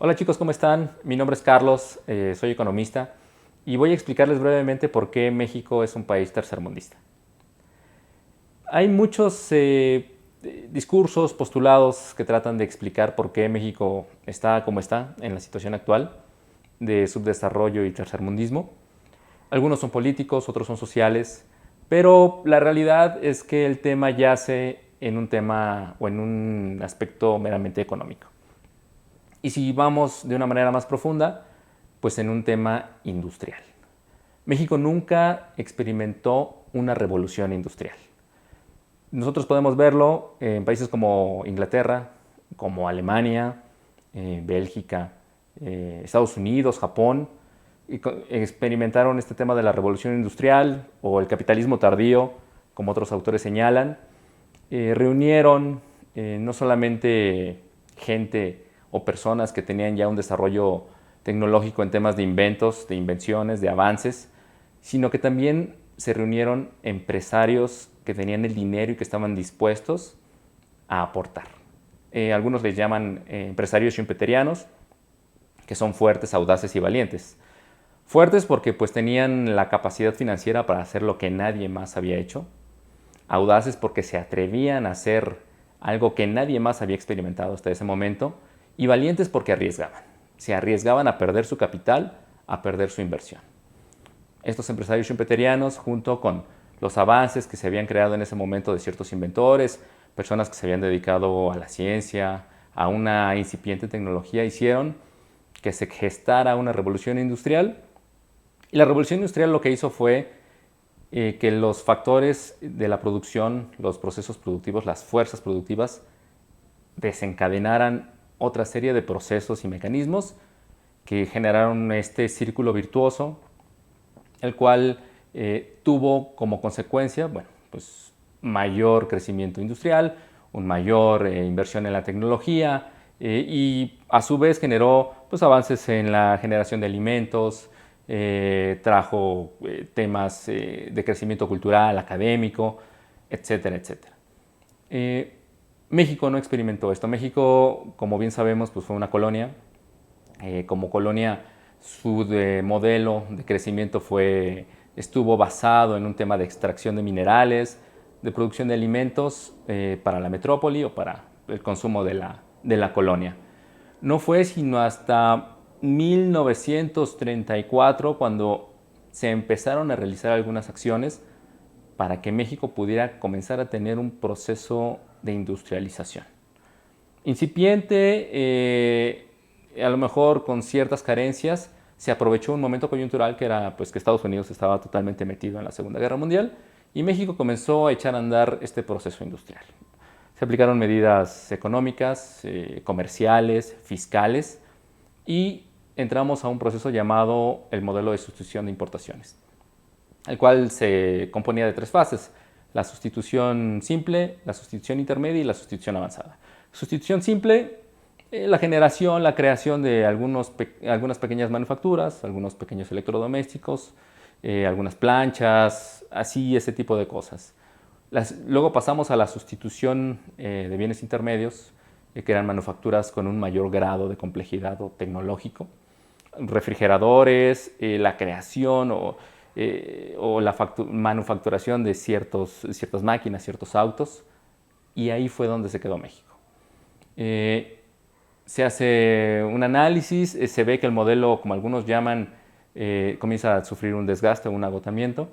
Hola chicos, ¿cómo están? Mi nombre es Carlos, soy economista y voy a explicarles brevemente por qué México es un país tercermundista. Hay muchos discursos, postulados que tratan de explicar por qué México está como está en la situación actual de subdesarrollo y tercermundismo. Algunos son políticos, otros son sociales, pero la realidad es que el tema yace en un tema o en un aspecto meramente económico. Y si vamos de una manera más profunda, pues en un tema industrial. México nunca experimentó una revolución industrial. Nosotros podemos verlo en países como Inglaterra, como Alemania, Bélgica, Estados Unidos, Japón, experimentaron este tema de la revolución industrial o el capitalismo tardío, como otros autores señalan. Reunieron no solamente gente o personas que tenían ya un desarrollo tecnológico en temas de inventos, de invenciones, de avances, sino que también se reunieron empresarios que tenían el dinero y que estaban dispuestos a aportar. Algunos les llaman empresarios schumpeterianos, que son fuertes, audaces y valientes. Fuertes porque pues tenían la capacidad financiera para hacer lo que nadie más había hecho. Audaces porque se atrevían a hacer algo que nadie más había experimentado hasta ese momento. Y valientes porque arriesgaban. Se arriesgaban a perder su capital, a perder su inversión. Estos empresarios schumpeterianos, junto con los avances que se habían creado en ese momento de ciertos inventores, personas que se habían dedicado a la ciencia, a una incipiente tecnología, hicieron que se gestara una revolución industrial. Y la revolución industrial lo que hizo fue que los factores de la producción, los procesos productivos, las fuerzas productivas, desencadenaran otra serie de procesos y mecanismos que generaron este círculo virtuoso, el cual tuvo como consecuencia, bueno, pues mayor crecimiento industrial, una mayor inversión en la tecnología y a su vez generó pues, avances en la generación de alimentos, trajo temas de crecimiento cultural, académico, etcétera, etcétera. México no experimentó esto. México, como bien sabemos, pues fue una colonia. Como colonia, su modelo de crecimiento estuvo basado en un tema de extracción de minerales, de producción de alimentos para la metrópoli o para el consumo de la colonia. No fue sino hasta 1934 cuando se empezaron a realizar algunas acciones para que México pudiera comenzar a tener un proceso de industrialización. Incipiente, a lo mejor con ciertas carencias, se aprovechó un momento coyuntural que era pues, que Estados Unidos estaba totalmente metido en la Segunda Guerra Mundial y México comenzó a echar a andar este proceso industrial. Se aplicaron medidas económicas, comerciales, fiscales y entramos a un proceso llamado el modelo de sustitución de importaciones, el cual se componía de tres fases: la sustitución simple, la sustitución intermedia y la sustitución avanzada. Sustitución simple, la generación, la creación de algunas pequeñas manufacturas, algunos pequeños electrodomésticos, algunas planchas, así ese tipo de cosas. Luego pasamos a la sustitución de bienes intermedios, que eran manufacturas con un mayor grado de complejidad o tecnológico, refrigeradores, la creación o la manufacturación de ciertas máquinas, ciertos autos, y ahí fue donde se quedó México. Se hace un análisis, se ve que el modelo, como algunos llaman, comienza a sufrir un desgaste o un agotamiento,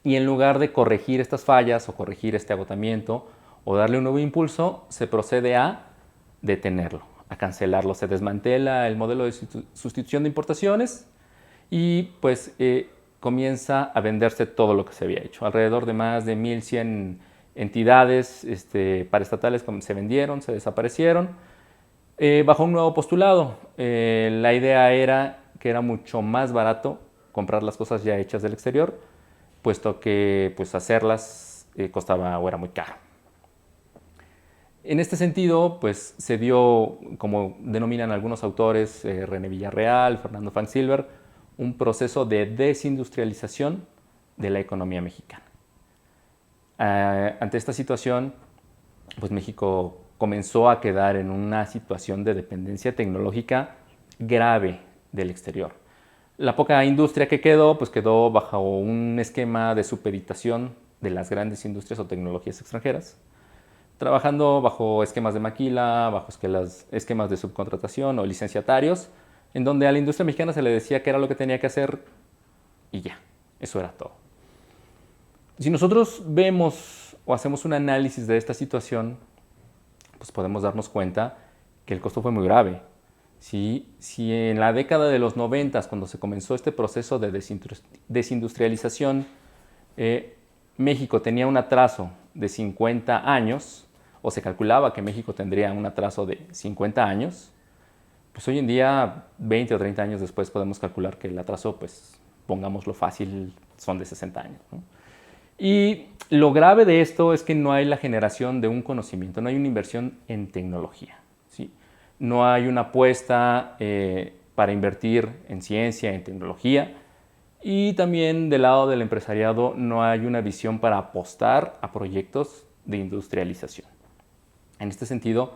y en lugar de corregir estas fallas o corregir este agotamiento o darle un nuevo impulso, se procede a detenerlo, a cancelarlo. Se desmantela el modelo de sustitución de importaciones y pues comienza a venderse todo lo que se había hecho. Alrededor de más de 1,100 entidades paraestatales se vendieron, se desaparecieron, bajo un nuevo postulado. La idea era que era mucho más barato comprar las cosas ya hechas del exterior, puesto que pues, hacerlas costaba o era muy caro. En este sentido, pues se dio, como denominan algunos autores, René Villarreal, Fernando Frank Silver, un proceso de desindustrialización de la economía mexicana. Ante esta situación, pues México comenzó a quedar en una situación de dependencia tecnológica grave del exterior. La poca industria que quedó, pues quedó bajo un esquema de supeditación de las grandes industrias o tecnologías extranjeras, trabajando bajo esquemas de maquila, bajo esquemas de subcontratación o licenciatarios, en donde a la industria mexicana se le decía qué era lo que tenía que hacer y ya, eso era todo. Si nosotros vemos o hacemos un análisis de esta situación, pues podemos darnos cuenta que el costo fue muy grave. Si en la década de los 90, cuando se comenzó este proceso de desindustrialización, México tenía un atraso de 50 años, o se calculaba que México tendría un atraso de 50 años, pues hoy en día, 20 o 30 años después, podemos calcular que el atraso, pues pongámoslo fácil, son de 60 años, ¿no? Y lo grave de esto es que no hay la generación de un conocimiento, no hay una inversión en tecnología, ¿sí? No hay una apuesta para invertir en ciencia, en tecnología, y también del lado del empresariado no hay una visión para apostar a proyectos de industrialización. En este sentido,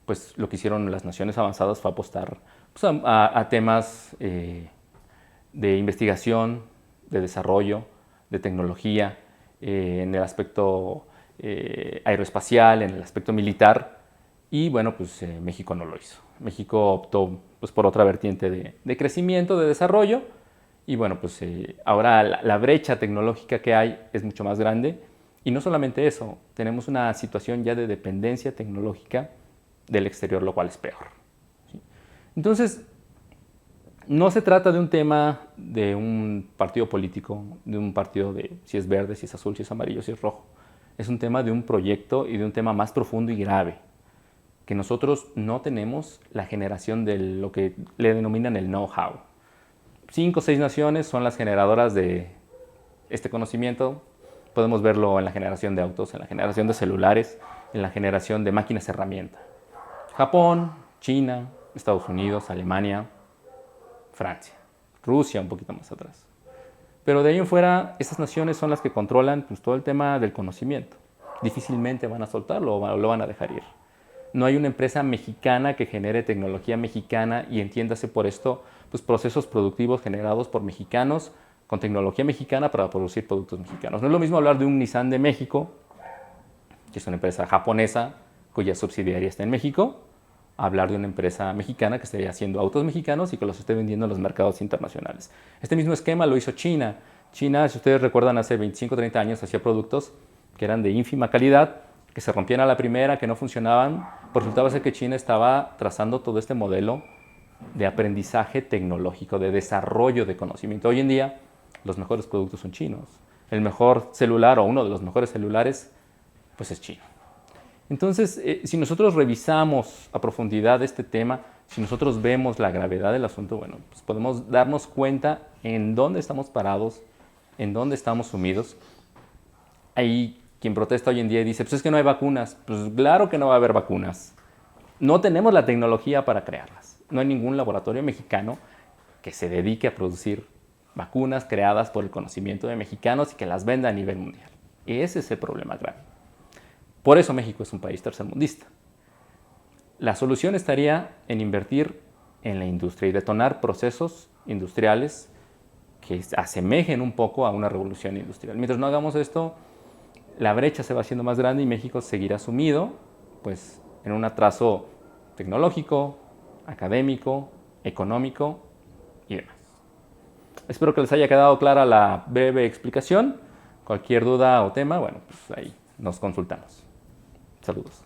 pues lo que hicieron las naciones avanzadas fue apostar pues, a temas de investigación, de desarrollo, de tecnología, en el aspecto aeroespacial, en el aspecto militar, y bueno, pues México no lo hizo. México optó pues, por otra vertiente de crecimiento, de desarrollo, y bueno, pues ahora la brecha tecnológica que hay es mucho más grande, y no solamente eso, tenemos una situación ya de dependencia tecnológica del exterior, lo cual es peor, ¿sí? Entonces, no se trata de un tema de un partido político, de un partido de si es verde, si es azul, si es amarillo, si es rojo. Es un tema de un proyecto y de un tema más profundo y grave, que nosotros no tenemos la generación de lo que le denominan el know-how. 5 o 6 naciones son las generadoras de este conocimiento. Podemos verlo en la generación de autos, en la generación de celulares, en la generación de máquinas herramienta. Japón, China, Estados Unidos, Alemania, Francia, Rusia un poquito más atrás. Pero de ahí en fuera, estas naciones son las que controlan pues, todo el tema del conocimiento. Difícilmente van a soltarlo o lo van a dejar ir. No hay una empresa mexicana que genere tecnología mexicana y entiéndase por esto pues, procesos productivos generados por mexicanos con tecnología mexicana para producir productos mexicanos. No es lo mismo hablar de un Nissan de México, que es una empresa japonesa cuya subsidiaria está en México, hablar de una empresa mexicana que esté haciendo autos mexicanos y que los esté vendiendo en los mercados internacionales. Este mismo esquema lo hizo China. China, si ustedes recuerdan, hace 25 o 30 años hacía productos que eran de ínfima calidad, que se rompían a la primera, que no funcionaban. Pues resultaba ser que China estaba trazando todo este modelo de aprendizaje tecnológico, de desarrollo de conocimiento. Hoy en día, los mejores productos son chinos. El mejor celular o uno de los mejores celulares, pues es chino. Entonces, si nosotros revisamos a profundidad este tema, si nosotros vemos la gravedad del asunto, bueno, pues podemos darnos cuenta en dónde estamos parados, en dónde estamos sumidos. Hay quien protesta hoy en día y dice, pues es que no hay vacunas. Pues claro que no va a haber vacunas. No tenemos la tecnología para crearlas. No hay ningún laboratorio mexicano que se dedique a producir vacunas creadas por el conocimiento de mexicanos y que las venda a nivel mundial. Ese es el problema grave. Por eso México es un país tercermundista. La solución estaría en invertir en la industria y detonar procesos industriales que asemejen un poco a una revolución industrial. Mientras no hagamos esto, la brecha se va haciendo más grande y México seguirá sumido pues, en un atraso tecnológico, académico, económico y demás. Espero que les haya quedado clara la breve explicación. Cualquier duda o tema, bueno, pues ahí nos consultamos. Saludos.